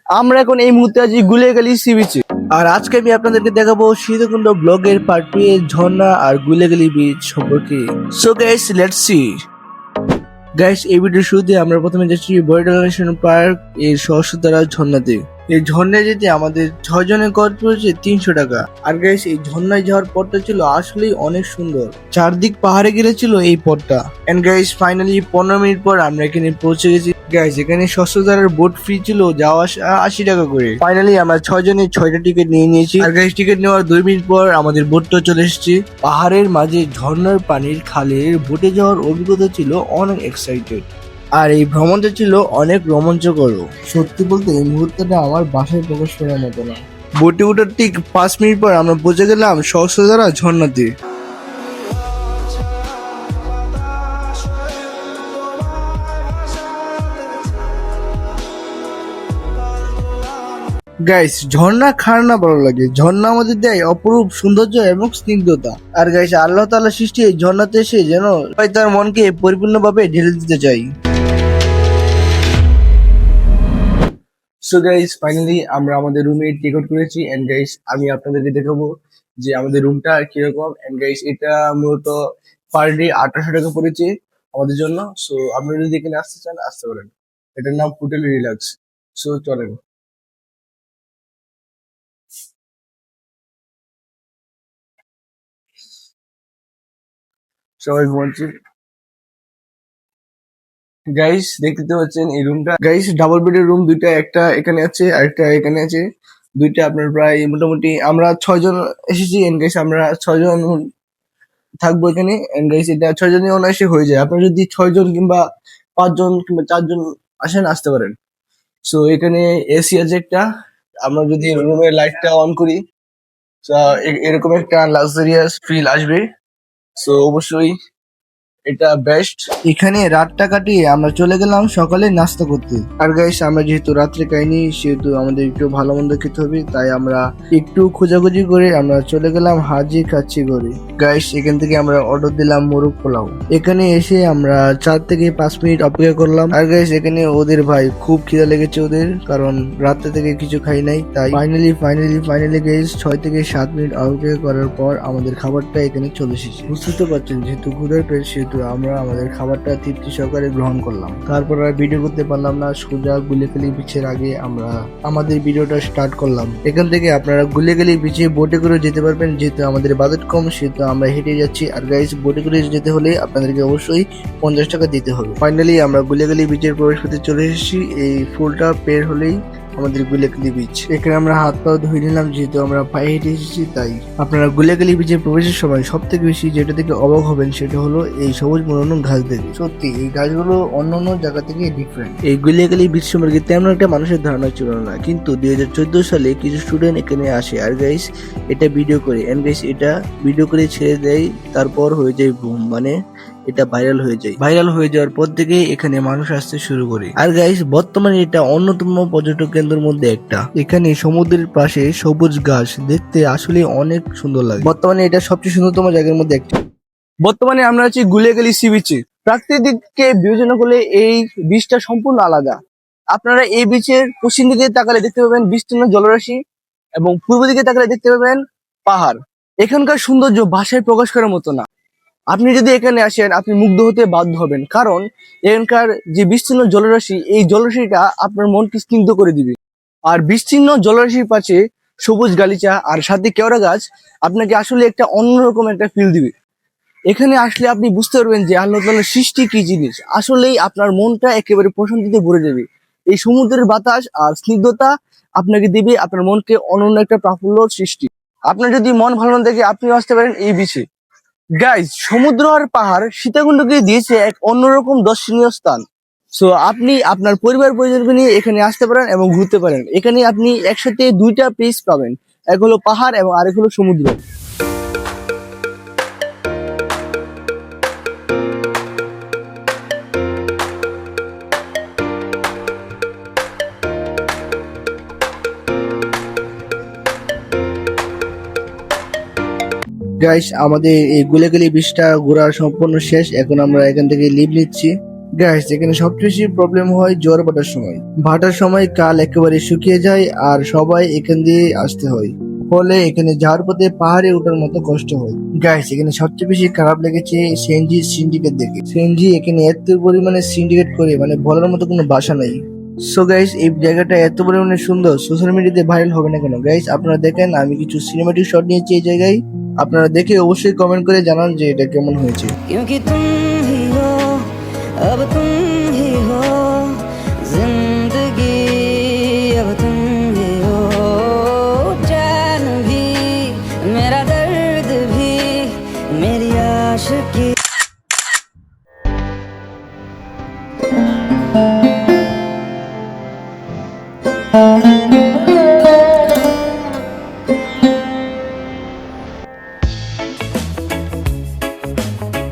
আমরা এখন এই মুহূর্তে আছি গুলিয়াখালী সি বিচে। আর আজকে আমি আপনাদেরকে দেখাবো সীতাকুণ্ড ব্লগের পার্ট 2 এর ঝর্ণা আর গুলিয়াখালী বিচ সম্পর্কে। So guys, let's see. Guys, এই ভিডিওর শুরুতে আমরা প্রথমে যাচ্ছি বরিডাল ন্যাশনাল পার্ক এর সহস্রধারা ঝর্ণাতে। এই ঝর্ণায় যেতে আমাদের 6 জনের খরচ পড়েছে 300 টাকা। আর গাইস, এই ঝর্ণায় যাওয়ার পথটা ছিল আসলেই অনেক সুন্দর, চারদিক পাহাড়ে ঘিরে ছিল এই পথটা। এন্ড গাইস, ফাইনালি 15 মিনিট পর আমরা এখানে পৌঁছে গেছি। গাইস, এখানে সহস্রধারার বোট ফ্রি ছিল, যাওয়া আসা 80 টাকা করে। ফাইনালি আমরা 6 জনের 6টা টিকিট নিয়ে নিয়েছি। আর গাইস, টিকিট নেওয়ার 2 মিনিট পর আমাদের বোটটা চলে এসেছে। পাহাড়ের মাঝে ঝর্ণার পানির খালে বোটে যাওয়ার অভিজ্ঞতা ছিল অনেক এক্সাইটেড। আর এই ভ্রমণটা ছিল অনেক রোমাঞ্চকর। সত্যি বলতে এই মুহূর্তটা আমার বাসায় প্রকাশ করার মতো না। বোটে ওঠার ঠিক 5 মিনিট পর আমরা পৌঁছে গেলাম সহস্রধারা ঝর্ণাতে। গাইস, ঝর্ণা খার না ভালো লাগে, ঝর্ণা আমাদের দেয় অপরূপ সৌন্দর্য এবং স্নিগ্ধতা। আর গাইস, আল্লাহ তাআলা সৃষ্টি এই ঝর্ণাতে এসে যেন তার মনকে পরিপূর্ণভাবে ঢেলে দিতে চাই। সো গাইস, ফাইনালি আমরা আমাদের রুমে টিকিট করেছি। এন্ড গাইস, আমি আপনাদেরকে দেখাবো যে আমাদের রুমটা কিরকম। এন্ড গাইস, এটা মূলত পার ডে 1800 টাকা পড়েছে আমাদের জন্য। সো আপনারা যদি এখানে আসতে চান আসতে পারেন। এটার নাম হোটেল রিল্যাক্স। সো চলেন। সবাই ঘুমাচ্ছি। গাইস, দেখতে পাচ্ছেন এই রুমটা। গাইস, ডাবল বেডের রুম দুইটা, একটা এখানে আছে আর একটা এখানে আছে। দুইটা আপনার প্রায় মোটামুটি আমরা 6 জন এসেছি। এন্ড গাইস, আমরা 6 জন থাকবো এখানে। এন্ড গাইস, এটা 6 জনই অনায়াসে হয়ে যায়। আপনারা যদি 6 জন কিংবা 5 জন কিংবা 4 জন আসেন আসতে পারেন। সো এখানে এসি আছে একটা। আমরা যদি রুমের লাইটটা অন করি, তো এরকম একটা লাক্সারিয়াস ফিল আসবে। সো অবশ্যই এটা বেস্ট। এখানে রাতটা কাটিয়ে আমরা চলে গেলাম সকালে নাস্তা করতে। আর গাইস, আমরা যেহেতু রাত্রে খাইনি সেহেতু আমাদের একটু ভালো মন্দ খেতে হবে, তাই আমরা একটু খোঁজাখুঁজি করে আমরা চলে গেলাম হাজি কাচ্চি করে। গাইস, এখান থেকে আমরা অর্ডার দিলাম মোরগ পোলাও। এখানে এসে আমরা 4 থেকে 5 মিনিট অপেক্ষা করলাম। আর গাইস, এখানে ওদের ভাই খুব খিদা লেগেছে ওদের, কারণ রাত্রে থেকে কিছু খাই নাই। তাই ফাইনালি গাইস, 6 থেকে 7 মিনিট অপেক্ষা করার পর আমাদের খাবারটা এখানে চলে এসেছে। বুঝতে তো পারছেন, যেহেতু ক্ষুধার পেট সেহেতু আমরা আমাদের খাবারটা তৃপ্তি সহকারে গ্রহণ করলাম। তারপর আর ভিডিও করতে পারলাম না। সোজা গুলিয়াখালী বিচের আগে আমরা আমাদের ভিডিওটা স্টার্ট করলাম। এখান থেকে আপনারা গুলিয়াখালী বিচে বোটে করে যেতে পারবেন, যেহেতু আমাদের বাজেট কম সেহেতু আমরা হেঁটে যাচ্ছি। আর গাইস, বোটে করে যেতে হলে আপনাদেরকে অবশ্যই 50 টাকা দিতে হবে। ফাইনালি আমরা গুলিয়াখালী বিচের প্রবেশ করতে চলে এসেছি। এই ফুলটা পের হলেই আমাদের গুলিয়াখালী বিচ। এখানে আমরা হাত পা ধুয়ে নিলাম, যেহেতু আমরা পায়ে হেঁটে এসেছি। তাই আপনারা গুলিয়াখালী বিচে প্রবেশের সময় সব থেকে বেশি যেটা থেকে অবাক হবেন সেটা হলো এই সবুজ মনোরম ঘাস দেখে। সত্যি এই গাছগুলো অন্য অন্য জায়গা থেকে ডিফারেন্ট। এই গুলিয়াখালী বিচ সম্পর্কে তেমন একটা মানুষের ধারণা ছিল না, কিন্তু 2014 সালে কিছু স্টুডেন্ট এখানে আসে আর গাইস এটা ভিডিও করে। এন্ড গাইস, এটা ভিডিও করে ছেড়ে দেয়, তারপর হয়ে যায় বুম, মানে এটা ভাইরাল হয়ে যায়। ভাইরাল হয়ে যাওয়ার পর থেকে এখানে মানুষ আসতে শুরু করে। আর গাইস, বর্তমানে এটা অন্যতম পর্যটক কেন্দ্রের মধ্যে একটা। এখানে সমুদ্রের পাশে সবুজ ঘাস দেখতে আসলে অনেক সুন্দর লাগে। বর্তমানে এটা সবচেয়ে সুন্দরতম জায়গার মধ্যে একটা। বর্তমানে আমরা আছি গুলিয়াখালী সি বিচে। প্রাকৃতিক দিককে বিবেচনা করলে এই বিচটা সম্পূর্ণ আলাদা। আপনারা এই বিচের পশ্চিম দিকে তাকালে দেখতে পাবেন বিস্তীর্ণ জলরাশি, এবং পূর্ব দিকে তাকালে দেখতে পাবেন পাহাড়। এখানকার সৌন্দর্য ভাষায় প্রকাশ করার মতো না। আপনি যদি এখানে আসেন আপনি মুগ্ধ হতে বাধ্য হবেন, কারণ এখানকার যে বিস্তীর্ণ জলরাশি, এই জলরাশিটা আপনার মনকে স্নিগ্ধ করে দিবে। আর বিস্তীর্ণ জলরাশির পাশে সবুজ গালিচা আর সাথে কেওড়া গাছ আপনাকে আসলে একটা অন্যরকম একটা ফিল দিবে। এখানে আসলে আপনি বুঝতে পারবেন যে আল্লাহ তাআলার সৃষ্টি কি জিনিস। আসলেই আপনার মনটা একেবারে প্রশান্তিতে ভরে যাবে। এই সমুদ্রের বাতাস আর স্নিগ্ধতা আপনাকে দিবে আপনার মনকে অনন্য একটা প্রাফুল্য সৃষ্টি। আপনার যদি মন ভালো না থাকে আপনিও আসতে পারেন এই বিচে। গাইজ, সমুদ্র আর পাহাড় সীতাকুণ্ডকে দিয়েছে এক অন্যরকম দর্শনীয় স্থান। সো আপনি আপনার পরিবার পরিজনকে নিয়ে এখানে আসতে পারেন এবং ঘুরতে পারেন। এখানে আপনি একসাথে দুইটা প্লেস পাবেন, এক হলো পাহাড় এবং আরেক হলো সমুদ্র। গাইস, আমাদের এই গুলিয়াখালী বিচটা ঘোরা সম্পূর্ণ শেষ। এখন আমরা এখান থেকে লিভ নিচ্ছি। গাইস এখানে সবচেয়ে বেশি প্রবলেম হয় জোয়ার ভাটার সময় কাল একেবারে শুকিয়ে যায় আর সবাই এখান দিয়ে আসতে হয়, ফলে এখানে যাওয়ার পথে পাহাড়ে ওঠার মতো কষ্ট হয়। গাইস এখানে সবচেয়ে বেশি খারাপ লেগেছে সিএনজি সিন্ডিকেট দেখে। সিএনজি এখানে এত পরিমাণে সিন্ডিকেট করে মানে বলার মতো কোনো ভাষা নাই। সো গাইস এই জায়গাটা এত পরিমাণে সুন্দর, সোশ্যাল মিডিয়াতে ভাইরাল হবে না কেন? গাইস আপনারা দেখেন, আমি কিছু সিনেমাটিক শট নিয়েছি এই জায়গায়, আপনারা দেখে অবশ্যই কমেন্ট করে জানান যে এটা কেমন হয়েছে। क्योंकि तुम ही हो अब तुम